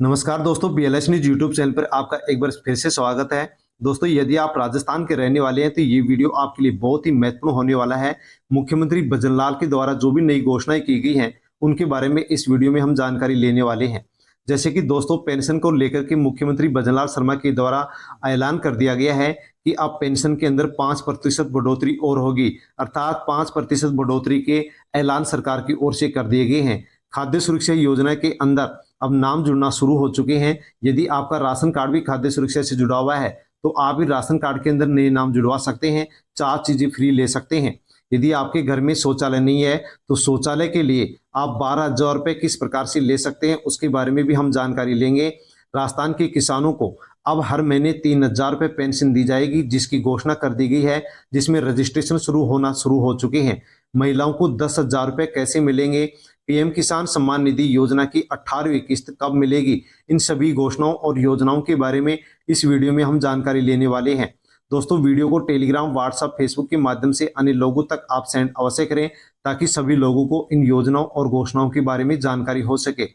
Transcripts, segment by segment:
नमस्कार दोस्तों, BLS news YouTube channel पर आपका एक बार फिर से स्वागत है। दोस्तों, यदि आप राजस्थान के रहने वाले हैं तो ये वीडियो आपके लिए बहुत ही महत्वपूर्ण होने वाला है। मुख्यमंत्री भजनलाल के द्वारा जो भी नई घोषणाएं की गई हैं उनके बारे में इस वीडियो में हम जानकारी लेने वाले हैं। जैसे कि दोस्तों, पेंशन को लेकर के मुख्यमंत्री भजनलाल शर्मा के द्वारा ऐलान कर दिया गया है कि अब पेंशन के अंदर 5% बढ़ोतरी और होगी, अर्थात 5% बढ़ोतरी के ऐलान सरकार की ओर से कर दिए गए हैं। खाद्य सुरक्षा योजना के अंदर अब नाम जुड़ना शुरू हो चुके हैं। यदि आपका राशन कार्ड भी खाद्य सुरक्षा से जुड़ा हुआ है तो आप भी राशन कार्ड के अंदर नए नाम जुड़वा सकते हैं, 4 चीजें फ्री ले सकते हैं। यदि आपके घर में शौचालय नहीं है तो शौचालय के लिए आप 12,000 रुपये किस प्रकार से ले सकते हैं उसके बारे में भी हम जानकारी लेंगे। राजस्थान के किसानों को अब हर महीने 3,000 रुपये पेंशन दी जाएगी, जिसकी घोषणा कर दी गई है, जिसमें रजिस्ट्रेशन शुरू हो चुके हैं। महिलाओं को 10,000 रुपये कैसे मिलेंगे, पीएम किसान सम्मान निधि योजना की 18वीं किस्त कब मिलेगी, इन सभी घोषणाओं और योजनाओं के बारे में इस वीडियो में हम जानकारी लेने वाले हैं। दोस्तों, वीडियो को टेलीग्राम, व्हाट्सएप, फेसबुक के माध्यम से अन्य लोगों तक आप सेंड अवश्य करें ताकि सभी लोगों को इन योजनाओं और घोषणाओं के बारे में जानकारी हो सके।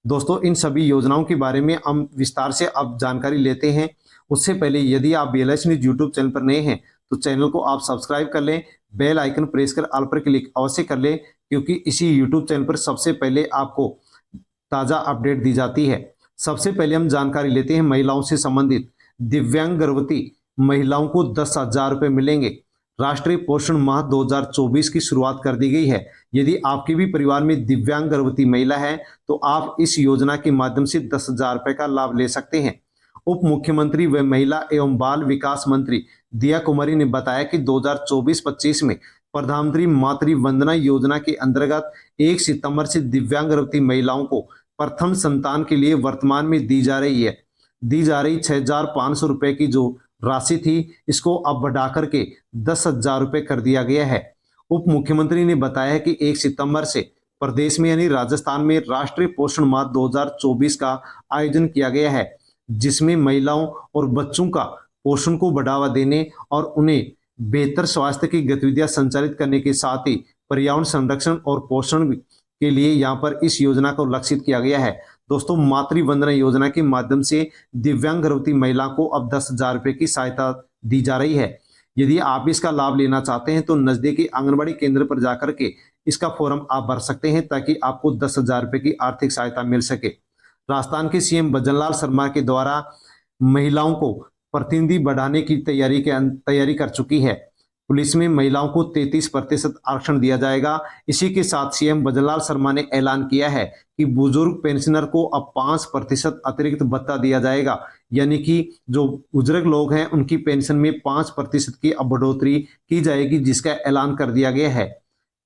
दोस्तों, इन सभी योजनाओं के बारे में हम विस्तार से अब जानकारी लेते हैं। उससे पहले यदि आप बीएलएस न्यूज यूट्यूब चैनल पर नए हैं तो चैनल को आप सब्सक्राइब कर लें, बेल आइकन प्रेस कर ऑल पर क्लिक अवश्य कर लें, क्योंकि इसी यूट्यूब चैनल पर सबसे पहले आपको ताज़ा अपडेट दी जाती है। सबसे पहले हम जानकारी लेते हैं महिलाओं से संबंधित। दिव्यांग गर्भवती महिलाओं को 10,000 रुपये मिलेंगे। राष्ट्रीय पोषण माह 2024 की शुरुआत कर दी गई है। यदि आपके भी परिवार में दिव्यांग गर्भवती महिला है तो आप इस योजना के माध्यम से 10,000 रुपये का लाभ ले सकते हैं। उप मुख्यमंत्री व महिला एवं बाल विकास मंत्री दिया कुमारी ने बताया कि 2024-25 में प्रधानमंत्री मातृ वंदना योजना के अंतर्गत 1 सितंबर से दिव्यांग गर्भवती महिलाओं को प्रथम संतान के लिए वर्तमान में दी जा रही 6,500 रुपए की जो राशि थी, इसको अब बढ़ा करके 10,000 रुपये कर दिया गया है। उप मुख्यमंत्री ने बताया कि 1 सितंबर से प्रदेश में यानी राजस्थान में राष्ट्रीय पोषण माह 2024 का आयोजन किया गया है, जिसमें महिलाओं और बच्चों का पोषण को बढ़ावा देने और उन्हें बेहतर स्वास्थ्य की गतिविधियां संचालित करने के साथ ही पर्यावरण संरक्षण और पोषण के लिए यहाँ पर इस योजना को लक्षित किया गया है। दोस्तों, मातृ वंदना योजना के माध्यम से दिव्यांग गर्भवती महिला को अब 10,000 रुपये की सहायता दी जा रही है। यदि आप इसका लाभ लेना चाहते हैं तो नजदीकी आंगनबाड़ी केंद्र पर जाकर के इसका फॉर्म आप भर सकते हैं ताकि आपको 10,000 रुपये की आर्थिक सहायता मिल सके। राजस्थान के सीएम भजनलाल शर्मा के द्वारा महिलाओं को प्रतिनिधि बढ़ाने की तैयारी कर चुकी है। पुलिस में महिलाओं को 33% आरक्षण दिया जाएगा। इसी के साथ सीएम भजनलाल शर्मा ने ऐलान किया है कि बुजुर्ग पेंशनर को अब 5% अतिरिक्त भत्ता दिया जाएगा, यानी कि जो बुजुर्ग लोग हैं उनकी पेंशन में 5% की अब बढ़ोतरी की जाएगी, जिसका ऐलान कर दिया गया है।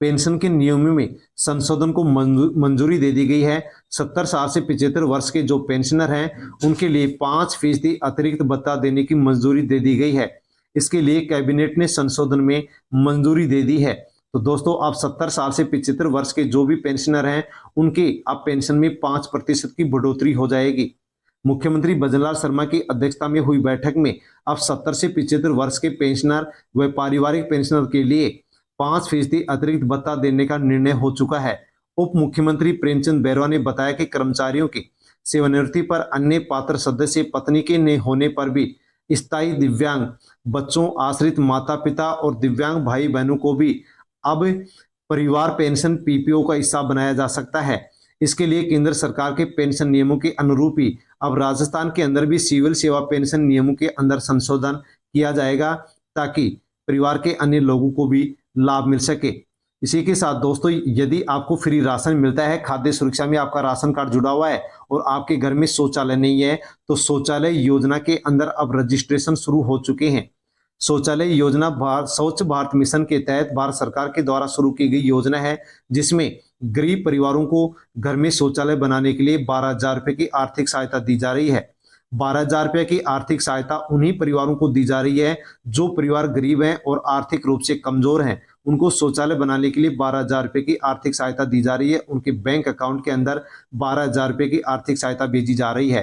पेंशन के नियमों में संशोधन को मंजूरी दे दी गई है। 70 साल से 75 वर्ष के जो पेंशनर हैं उनके लिए 5% अतिरिक्त भत्ता देने की मंजूरी दे दी गई है। इसके लिए कैबिनेट ने संशोधन में मंजूरी दे दी है। तो दोस्तों, अब 70 साल से 75 वर्ष के जो भी पेंशनर हैं उनके अब पेंशन में 5% की बढ़ोतरी हो जाएगी। मुख्यमंत्री भजनलाल शर्मा की अध्यक्षता में हुई बैठक में अब 70 से 75 वर्ष के पेंशनर व पारिवारिक पेंशनर के लिए 5% अतिरिक्त भत्ता देने का निर्णय हो चुका है। उप मुख्यमंत्री प्रेमचंद बैरवा ने बताया कि कर्मचारियों की सेवानिवृत्ति पर अन्य पात्र सदस्य पत्नी के न होने पर भी स्थायी दिव्यांग बच्चों, आश्रित माता पिता और दिव्यांग भाई बहनों को भी अब परिवार पेंशन पीपीओ का हिस्सा बनाया जा सकता है। इसके लिए केंद्र सरकार के पेंशन नियमों के अनुरूप ही अब राजस्थान के अंदर भी सिविल सेवा पेंशन नियमों के अंदर संशोधन किया जाएगा ताकि परिवार के अन्य लोगों को भी लाभ मिल सके। इसी के साथ दोस्तों, यदि आपको फ्री राशन मिलता है, खाद्य सुरक्षा में आपका राशन कार्ड जुड़ा हुआ है और आपके घर में शौचालय नहीं है तो शौचालय योजना के अंदर अब रजिस्ट्रेशन शुरू हो चुके हैं। शौचालय योजना स्वच्छ भारत मिशन के तहत भारत सरकार के द्वारा शुरू की गई योजना है, जिसमें गरीब परिवारों को घर में शौचालय बनाने के लिए 12,000 रुपये की आर्थिक सहायता दी जा रही है। 12,000 रुपये की आर्थिक सहायता उन्हीं परिवारों को दी जा रही है जो परिवार गरीब हैं और आर्थिक रूप से कमजोर हैं। उनको शौचालय बनाने के लिए 12,000 रुपये की आर्थिक सहायता दी जा रही है। उनके बैंक अकाउंट के अंदर 12,000 रुपये की आर्थिक सहायता भेजी जा रही है।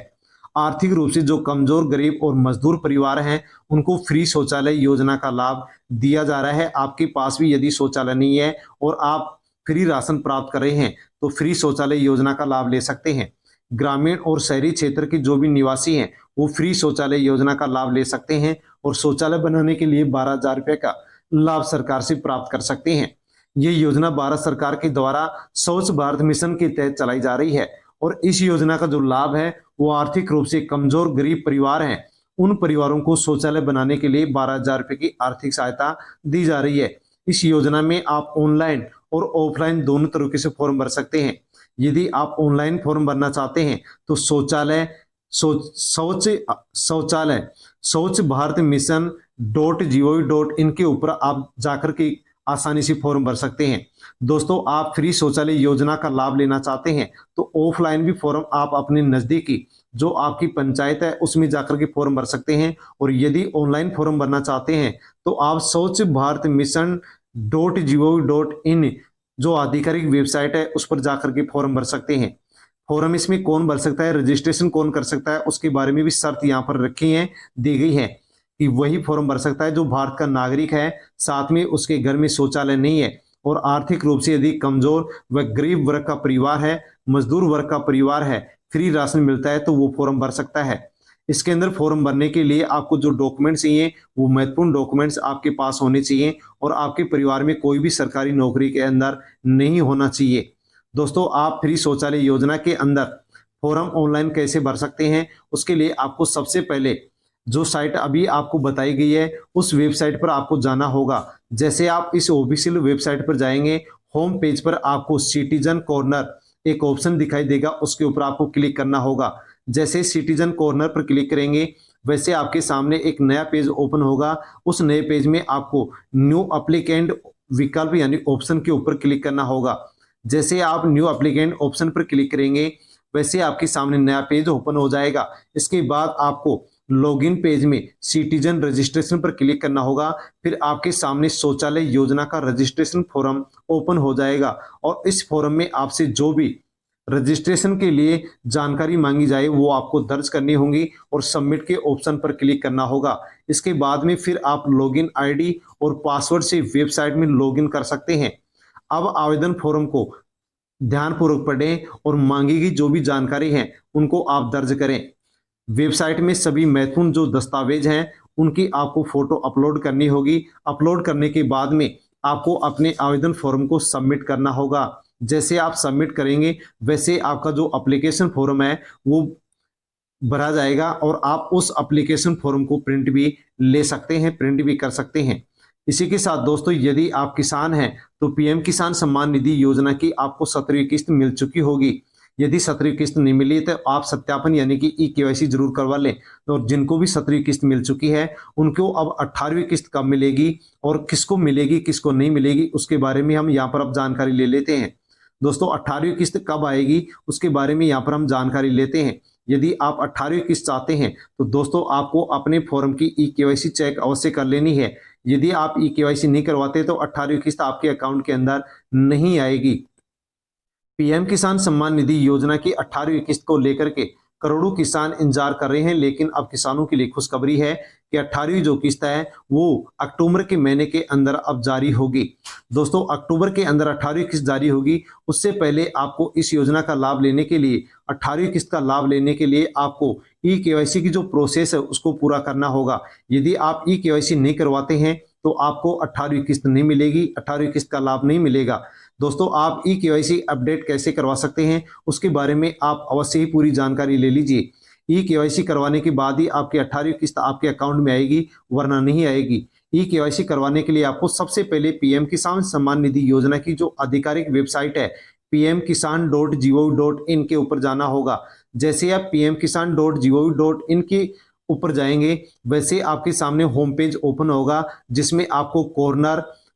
आर्थिक रूप से जो कमजोर, गरीब और मजदूर परिवार हैं उनको फ्री शौचालय योजना का लाभ दिया जा रहा है। आपके पास भी यदि शौचालय नहीं है और आप फ्री राशन प्राप्त कर रहे हैं तो फ्री शौचालय योजना का लाभ ले सकते हैं। ग्रामीण और शहरी क्षेत्र के जो भी निवासी हैं वो फ्री शौचालय योजना का लाभ ले सकते हैं और शौचालय बनाने के लिए 12,000 रुपये का लाभ सरकार से प्राप्त कर सकते हैं। ये योजना भारत सरकार के द्वारा स्वच्छ भारत मिशन के तहत चलाई जा रही है और इस योजना का जो लाभ है वो आर्थिक रूप से कमजोर गरीब परिवार हैं, उन परिवारों को शौचालय बनाने के लिए 12,000 रुपये की आर्थिक सहायता दी जा रही है। इस योजना में आप ऑनलाइन और ऑफलाइन दोनों तरीके से फॉर्म भर सकते हैं। यदि आप ऑनलाइन फॉर्म भरना चाहते हैं तो शौचालय स्वच्छ भारत मिशन .gov.in के ऊपर आप जाकर के आसानी से फॉर्म भर सकते हैं। दोस्तों, आप फ्री शौचालय योजना का लाभ लेना चाहते हैं तो ऑफलाइन भी फॉर्म आप अपने नजदीकी जो आपकी पंचायत है उसमें जाकर के फॉर्म भर सकते हैं और यदि ऑनलाइन फॉर्म भरना चाहते हैं तो आप स्वच्छ भारत मिशन .gov.in जो आधिकारिक वेबसाइट है उस पर जाकर के फॉर्म भर सकते हैं। फॉर्म इसमें कौन भर सकता है, रजिस्ट्रेशन कौन कर सकता है, उसके बारे में भी शर्त यहाँ पर रखी है, दी गई है कि वही फॉर्म भर सकता है जो भारत का नागरिक है, साथ में उसके घर में शौचालय नहीं है और आर्थिक रूप से यदि कमजोर व गरीब वर्ग का परिवार है, मजदूर वर्ग का परिवार है, फ्री राशन मिलता है तो वो फॉर्म भर सकता है। इसके अंदर फॉर्म भरने के लिए आपको जो डॉक्यूमेंट्स चाहिए वो महत्वपूर्ण डॉक्यूमेंट्स आपके पास होने चाहिए और आपके परिवार में कोई भी सरकारी नौकरी के अंदर नहीं होना चाहिए। दोस्तों, आप फ्री शौचालय योजना के अंदर फॉर्म ऑनलाइन कैसे भर सकते हैं, उसके लिए आपको सबसे पहले जो साइट अभी आपको बताई गई है उस वेबसाइट पर आपको जाना होगा। जैसे आप इस ऑफिशियल वेबसाइट पर जाएंगे, होम पेज पर आपको सिटीजन कॉर्नर एक ऑप्शन दिखाई देगा, उसके ऊपर आपको क्लिक करना होगा। जैसे सिटीजन कॉर्नर पर क्लिक करेंगे वैसे आपके सामने एक नया पेज ओपन होगा। उस नए पेज में आपको न्यू एप्लीकेंट विकल्प यानी ऑप्शन के ऊपर क्लिक करना होगा। जैसे आप न्यू एप्लीकेंट ऑप्शन पर क्लिक करेंगे वैसे आपके सामने नया पेज ओपन हो जाएगा। इसके बाद आपको लॉगिन पेज में सिटीजन रजिस्ट्रेशन पर क्लिक करना होगा। फिर आपके सामने शौचालय योजना का रजिस्ट्रेशन फॉर्म ओपन हो जाएगा और इस फॉर्म में आपसे जो भी रजिस्ट्रेशन के लिए जानकारी मांगी जाए वो आपको दर्ज करनी होगी और सबमिट के ऑप्शन पर क्लिक करना होगा। इसके बाद में फिर आप लॉगिन आईडी और पासवर्ड से वेबसाइट में लॉगिन कर सकते हैं। अब आवेदन फॉर्म को ध्यानपूर्वक पढ़ें और मांगी गई जो भी जानकारी है उनको आप दर्ज करें। वेबसाइट में सभी महत्वपूर्ण जो दस्तावेज हैं उनकी आपको फोटो अपलोड करनी होगी। अपलोड करने के बाद में आपको अपने आवेदन फॉर्म को सबमिट करना होगा। जैसे आप सबमिट करेंगे वैसे आपका जो एप्लीकेशन फॉर्म है वो भरा जाएगा और आप उस एप्लीकेशन फॉर्म को प्रिंट भी ले सकते हैं, प्रिंट भी कर सकते हैं। इसी के साथ दोस्तों, यदि आप किसान हैं तो पीएम किसान सम्मान निधि योजना की आपको 17वीं किस्त मिल चुकी होगी। यदि 17वीं किस्त नहीं मिली तो आप सत्यापन यानी कि ई-केवाईसी जरूर करवा लें। और जिनको भी 17वीं किस्त मिल चुकी है उनको अब 18वीं किस्त कब मिलेगी और किसको मिलेगी किसको नहीं मिलेगी उसके बारे में हम यहाँ पर अब जानकारी ले लेते हैं। दोस्तों, 18वीं किस्त कब आएगी उसके बारे में यहाँ पर हम जानकारी लेते हैं। यदि आप 18वीं किस्त चाहते हैं तो दोस्तों आपको अपने फॉर्म की ई-केवाईसी चेक अवश्य कर लेनी है। यदि आप ई-केवाईसी नहीं करवाते तो 18वीं किस्त आपके अकाउंट के अंदर नहीं आएगी। पीएम किसान सम्मान निधि योजना की 18वीं किस्त को लेकर के करोड़ों किसान इंतजार कर रहे हैं, लेकिन अब किसानों के लिए खुशखबरी है कि 18वीं जो किस्त है वो अक्टूबर के महीने के अंदर अब जारी होगी। दोस्तों, अक्टूबर के अंदर 18वीं किस्त जारी होगी। उससे पहले आपको इस योजना का लाभ लेने के लिए 18वीं किस्त का लाभ लेने के लिए आपको ई-केवाईसी की जो प्रोसेस है उसको पूरा करना होगा। यदि आप ई-केवाईसी नहीं करवाते हैं तो आपको 18वीं किस्त नहीं मिलेगी, 18वीं किस्त का लाभ नहीं मिलेगा। दोस्तों, आप ई-केवाईसी अपडेट कैसे करवा सकते हैं उसके बारे में आप अवश्य ही पूरी जानकारी ले लीजिए। ई-केवाईसी करवाने के बाद ही आपकी 18वीं किस्त आपके अकाउंट में आएगी, वरना नहीं आएगी। ई-केवाईसी करवाने के लिए आपको सबसे पहले पीएम किसान सम्मान निधि योजना की जो आधिकारिक वेबसाइट है pmkisan.gov.in के ऊपर जाना होगा। जैसे आप pmkisan.gov.in के ऊपर जाएंगे वैसे आपके सामने होम पेज ओपन होगा जिसमें आपको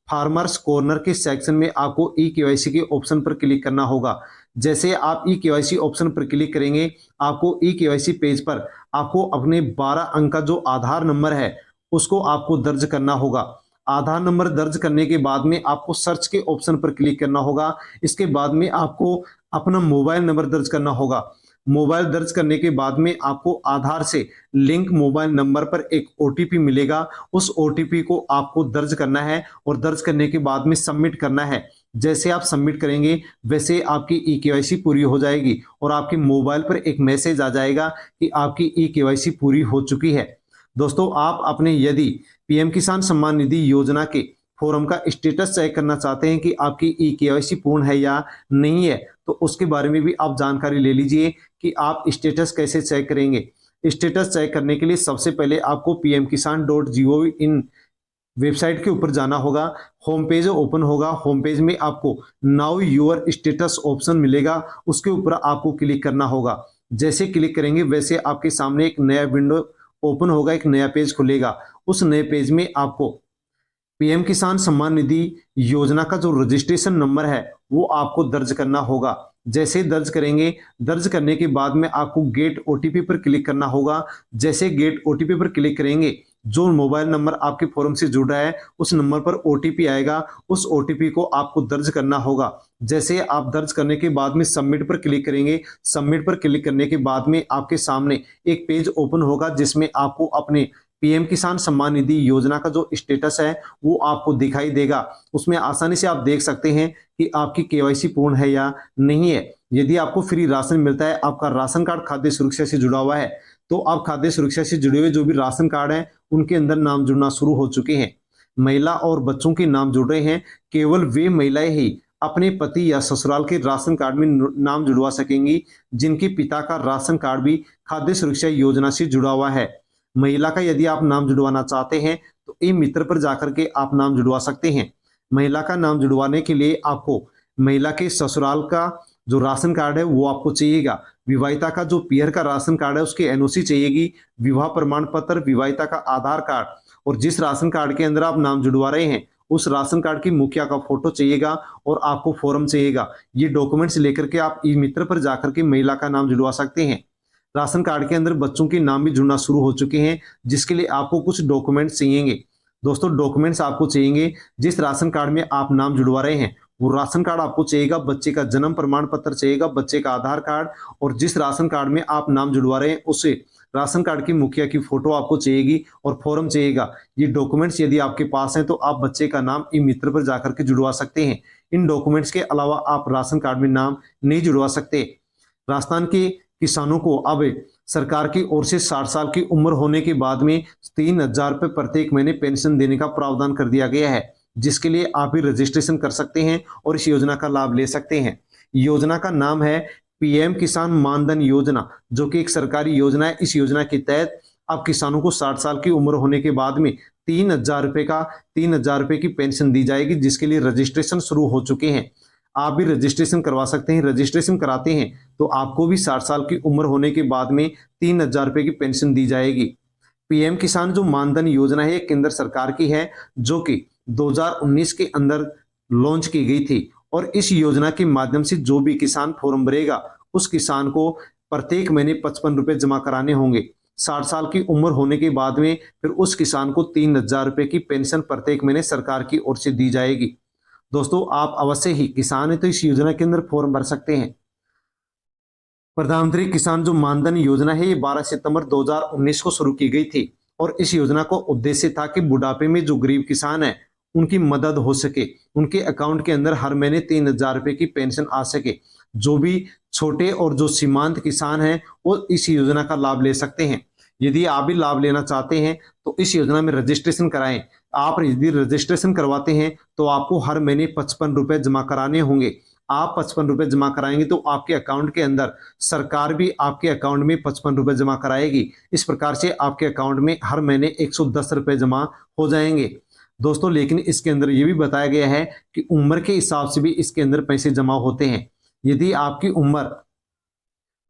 फार्मर्स कॉर्नर के सेक्शन में आपको ई-केवाईसी के ऑप्शन पर क्लिक करना होगा। जैसे आप ई-केवाईसी ऑप्शन पर क्लिक करेंगे आपको ई-केवाईसी पेज पर आपको अपने 12 अंक का जो आधार नंबर है उसको आपको दर्ज करना होगा। आधार नंबर दर्ज करने के बाद में आपको सर्च के ऑप्शन पर क्लिक करना होगा। इसके बाद में आपको अपना मोबाइल नंबर दर्ज करना होगा। मोबाइल दर्ज करने के बाद में आपको आधार से लिंक मोबाइल नंबर पर एक ओटीपी मिलेगा। उस ओटीपी को आपको दर्ज करना है और दर्ज करने के बाद में सबमिट करना है। जैसे आप सबमिट करेंगे वैसे आपकी ई-केवाईसी पूरी हो जाएगी और आपके मोबाइल पर एक मैसेज आ जाएगा कि आपकी ई-केवाईसी पूरी हो चुकी है। दोस्तों, आप अपने यदि पीएम किसान सम्मान निधि योजना के फॉर्म का स्टेटस चेक करना चाहते हैं कि आपकी ई-केवाईसी पूर्ण है या नहीं है, तो उसके बारे में भी आप जानकारी ले लीजिए कि आप स्टेटस कैसे चेक करेंगे। स्टेटस चेक करने के लिए सबसे पहले आपको pmkisan.gov.in वेबसाइट के ऊपर जाना होगा। होम पेज ओपन होगा। होम पेज में आपको नाउ योर स्टेटस ऑप्शन मिलेगा, उसके ऊपर आपको क्लिक करना होगा। जैसे क्लिक करेंगे वैसे आपके सामने एक नया विंडो ओपन होगा, एक नया पेज खुलेगा। उस नए पेज में आपको पीएम किसान सम्मान निधि योजना का जो रजिस्ट्रेशन नंबर है वो आपको दर्ज करना होगा। जैसे दर्ज करेंगे, दर्ज करने के बाद में आपको गेट ओटीपी पर क्लिक करना होगा। जैसे गेट ओटीपी पर क्लिक करेंगे, जो मोबाइल नंबर आपके फॉर्म से जुड़ रहा है उस नंबर पर ओटीपी आएगा, उस ओटीपी को आपको दर्ज करना होगा। जैसे आप दर्ज करने के बाद में सबमिट पर क्लिक करेंगे, सबमिट पर क्लिक करने के बाद में आपके सामने एक पेज ओपन होगा जिसमें आपको अपने पीएम किसान सम्मान निधि योजना का जो स्टेटस है वो आपको दिखाई देगा। उसमें आसानी से आप देख सकते हैं कि आपकी केवाईसी पूर्ण है या नहीं है। यदि आपको फ्री राशन मिलता है, आपका राशन कार्ड खाद्य सुरक्षा से जुड़ा हुआ है, तो आप खाद्य सुरक्षा से जुड़े हुए जो भी राशन कार्ड हैं उनके अंदर नाम जुड़ना शुरू हो चुके हैं। महिला और बच्चों के नाम जुड़ रहे हैं। केवल वे महिलाएं ही अपने पति या ससुराल के राशन कार्ड में नाम जुड़वा सकेंगी जिनके पिता का राशन कार्ड भी खाद्य सुरक्षा योजना से जुड़ा हुआ है। महिला का यदि आप नाम जुड़वाना चाहते हैं तो ई मित्र पर जाकर के आप नाम जुड़वा सकते हैं। महिला का नाम जुड़वाने के लिए आपको महिला के ससुराल का जो राशन कार्ड है वो आपको चाहिएगा। विवाहिता का जो पीयर का राशन कार्ड है उसकी एनओसी चाहिएगी। विवाह प्रमाण पत्र, विवाहिता का आधार कार्ड और जिस राशन कार्ड के अंदर आप नाम जुड़वा रहे हैं उस राशन कार्ड की मुखिया का फोटो चाहिएगा और आपको फॉर्म चाहिएगा। ये डॉक्यूमेंट्स लेकर के आप ई मित्र पर जाकर के महिला का नाम जुड़वा सकते हैं। राशन कार्ड के अंदर बच्चों के नाम भी जुड़ना शुरू हो चुके हैं, जिसके लिए आपको कुछ डॉक्यूमेंट्स चाहिएंगे। दोस्तों, डॉक्यूमेंट्स आपको चाहिएंगे, जिस राशन कार्ड में आप नाम जुड़वा रहे हैं वो राशन कार्ड आपको चाहिएगा, बच्चे का जन्म प्रमाण पत्र चाहिएगा, बच्चे का आधार कार्ड और जिस राशन कार्ड में आप नाम जुड़वा रहे हैं उसे राशन कार्ड की मुखिया की फोटो आपको चाहिएगी और फॉर्म चाहिएगा। ये डॉक्यूमेंट्स यदि आपके पास हैं तो आप बच्चे का नाम ई मित्र पर जाकर के जुड़वा सकते हैं। इन डॉक्यूमेंट्स के अलावा आप राशन कार्ड में नाम नहीं जुड़वा सकते। राजस्थान के किसानों को अब सरकार की ओर से 60 साल की उम्र होने के बाद में 3,000 रुपये प्रत्येक महीने पेंशन देने का प्रावधान कर दिया गया है, जिसके लिए आप भी रजिस्ट्रेशन कर सकते हैं और इस योजना का लाभ ले सकते हैं। योजना का नाम है पीएम किसान मानधन योजना, जो कि एक सरकारी योजना है। इस योजना के तहत अब किसानों को 60 साल की उम्र होने के बाद में 3,000 रुपये की पेंशन दी जाएगी, जिसके लिए रजिस्ट्रेशन शुरू हो चुके हैं। आप भी रजिस्ट्रेशन करवा सकते हैं। रजिस्ट्रेशन कराते हैं तो आपको भी 60 साल की उम्र होने के बाद में 3,000 रुपये की पेंशन दी जाएगी। पीएम किसान जो मानधन योजना है केंद्र सरकार की है, जो कि 2019 के अंदर लॉन्च की गई थी और इस योजना के माध्यम से जो भी किसान फॉर्म भरेगा उस किसान को प्रत्येक महीने 55 रुपये जमा कराने होंगे। 60 साल की उम्र होने के बाद में फिर उस किसान को 3,000 रुपये की पेंशन प्रत्येक महीने सरकार की ओर से दी जाएगी। दोस्तों, आप अवश्य ही किसान है तो इस योजना के अंदर फॉर्म भर सकते हैं। प्रधानमंत्री किसान जो मानधन योजना है ये 12 सितंबर 2019 को शुरू की गई थी और इस योजना को उद्देश्य था कि बुढ़ापे में जो गरीब किसान है उनकी मदद हो सके, उनके अकाउंट के अंदर हर महीने 3,000 रुपये की पेंशन आ सके। जो भी छोटे और जो सीमांत किसान हैं वो इस योजना का लाभ ले सकते हैं। यदि आप भी लाभ लेना चाहते हैं तो इस योजना में रजिस्ट्रेशन कराएं। आप यदि रजिस्ट्रेशन करवाते हैं तो आपको हर महीने 55 रुपये जमा कराने होंगे। आप 55 रुपये जमा कराएंगे तो आपके अकाउंट के अंदर सरकार भी आपके अकाउंट में 55 रुपये जमा कराएगी। इस प्रकार से आपके अकाउंट में हर महीने 110 रुपये जमा हो जाएंगे। दोस्तों, लेकिन इसके अंदर ये भी बताया गया है कि उम्र के हिसाब से भी इसके अंदर पैसे जमा होते हैं। यदि आपकी उम्र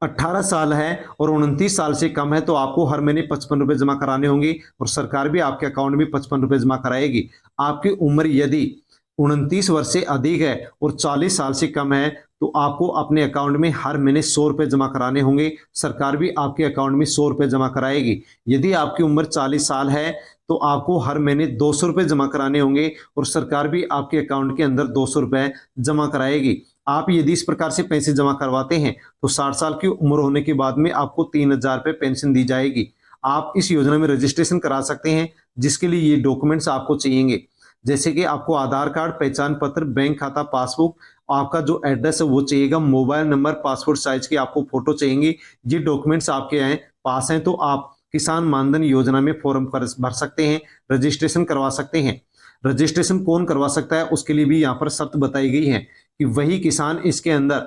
18 साल है और 29 साल से कम है तो आपको हर महीने 55 रुपये जमा कराने होंगे और सरकार भी आपके अकाउंट में 55 रुपये जमा कराएगी। आपकी उम्र यदि 29 वर्ष से अधिक है और 40 साल से कम है तो आपको अपने अकाउंट में हर महीने 100 रुपये जमा कराने होंगे। सरकार भी आपके अकाउंट में 100 रुपये जमा कराएगी। यदि आपकी उम्र 40 साल है तो आपको हर महीने 200 रुपये जमा कराने होंगे और सरकार भी आपके अकाउंट के अंदर 200 रुपये जमा कराएगी। आप यदि इस प्रकार से पैसे जमा करवाते हैं तो 60 साल की उम्र होने के बाद में आपको 3,000 रुपये पेंशन दी जाएगी। आप इस योजना में रजिस्ट्रेशन करा सकते हैं, जिसके लिए ये डॉक्यूमेंट्स आपको चाहिएंगे। जैसे कि आपको आधार कार्ड, पहचान पत्र, बैंक खाता, पासबुक, आपका जो एड्रेस है वो चाहिएगा, मोबाइल नंबर, पासपोर्ट साइज की आपको फोटो चाहिएंगी। ये डॉक्यूमेंट्स आपके हैं पास हैं तो आप किसान मानधन योजना में फॉर्म भर सकते हैं, रजिस्ट्रेशन करवा सकते हैं। रजिस्ट्रेशन कौन करवा सकता है उसके लिए भी यहाँ पर शर्त बताई गई है कि वही किसान इसके अंदर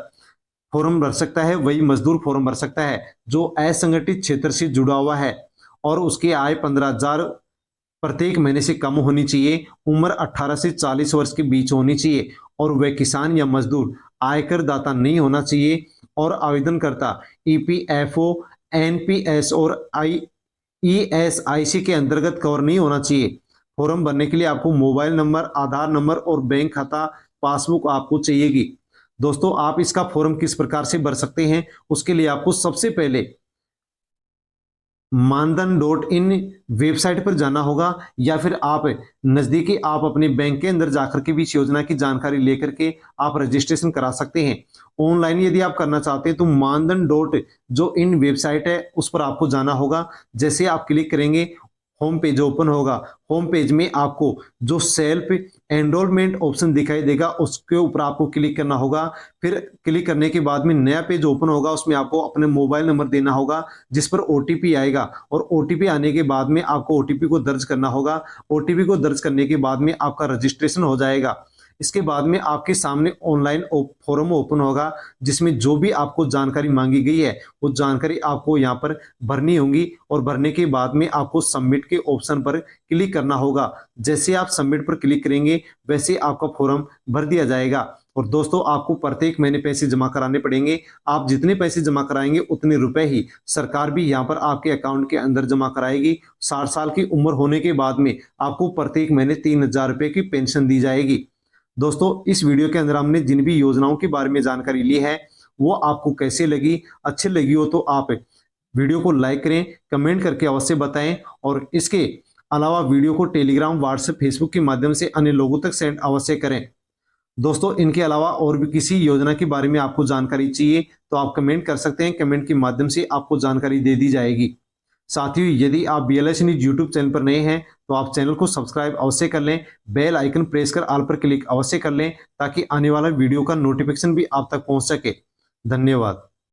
फॉर्म भर सकता है, वही मजदूर फॉर्म भर सकता है जो असंगठित क्षेत्र से जुड़ा हुआ है और उसकी आय 15,000 प्रत्येक महीने से कम होनी चाहिए, उम्र 18 से 40 वर्ष के बीच होनी चाहिए और वह किसान या मजदूर आयकर दाता नहीं होना चाहिए और आवेदनकर्ता ईपीएफओ, एनपीएस और ईएसआईसी के अंतर्गत कवर नहीं होना चाहिए। फॉर्म भरने के लिए आपको मोबाइल नंबर, आधार नंबर और बैंक खाता, पासबुक आपको चाहिएगी। दोस्तों, आप इसका फॉर्म किस प्रकार से भर सकते हैं उसके लिए आपको सबसे पहले मानधन.इन वेबसाइट पर जाना होगा या फिर आप नजदीकी आप अपने बैंक के अंदर जाकर के भी इस योजना की जानकारी लेकर के आप रजिस्ट्रेशन करा सकते हैं। ऑनलाइन यदि आप करना चाहते हैं तो मानधन.इन वेबसाइट है उस पर आपको जाना होगा। जैसे आप क्लिक करेंगे होम पेज ओपन होगा। होम पेज में आपको जो सेल्फ एनरोलमेंट ऑप्शन दिखाई देगा उसके ऊपर आपको क्लिक करना होगा। फिर क्लिक करने के बाद में नया पेज ओपन होगा, उसमें आपको अपने मोबाइल नंबर देना होगा जिस पर ओटीपी आएगा और ओटीपी आने के बाद में आपको ओटीपी को दर्ज करना होगा। ओटीपी को दर्ज करने के बाद में आपका रजिस्ट्रेशन हो जाएगा। इसके बाद में आपके सामने ऑनलाइन फॉर्म ओपन होगा जिसमें जो भी आपको जानकारी मांगी गई है वो जानकारी आपको यहाँ पर भरनी होगी और भरने के बाद में आपको सबमिट के ऑप्शन पर क्लिक करना होगा। जैसे आप सबमिट पर क्लिक करेंगे वैसे आपका फॉर्म भर दिया जाएगा। और दोस्तों, आपको प्रत्येक महीने पैसे जमा कराने पड़ेंगे। आप जितने पैसे जमा कराएंगे उतने रुपए ही सरकार भी यहाँ पर आपके अकाउंट के अंदर जमा कराएगी। 60 साल की उम्र होने के बाद में आपको प्रत्येक महीने 3,000 रुपए की पेंशन दी जाएगी। दोस्तों, इस वीडियो के अंदर हमने जिन भी योजनाओं के बारे में जानकारी ली है वो आपको कैसे लगी, अच्छी लगी हो तो आप वीडियो को लाइक करें, कमेंट करके अवश्य बताएं और इसके अलावा वीडियो को टेलीग्राम, व्हाट्सएप, फेसबुक के माध्यम से अन्य लोगों तक सेंड अवश्य करें। दोस्तों, इनके अलावा और भी किसी योजना के बारे में आपको जानकारी चाहिए तो आप कमेंट कर सकते हैं, कमेंट के माध्यम से आपको जानकारी दे दी जाएगी। साथ ही यदि आप BLS न्यूज यूट्यूब चैनल पर नए हैं तो आप चैनल को सब्सक्राइब अवश्य कर लें, बेल आइकन प्रेस कर ऑल पर क्लिक अवश्य कर लें ताकि आने वाला वीडियो का नोटिफिकेशन भी आप तक पहुंच सके। धन्यवाद।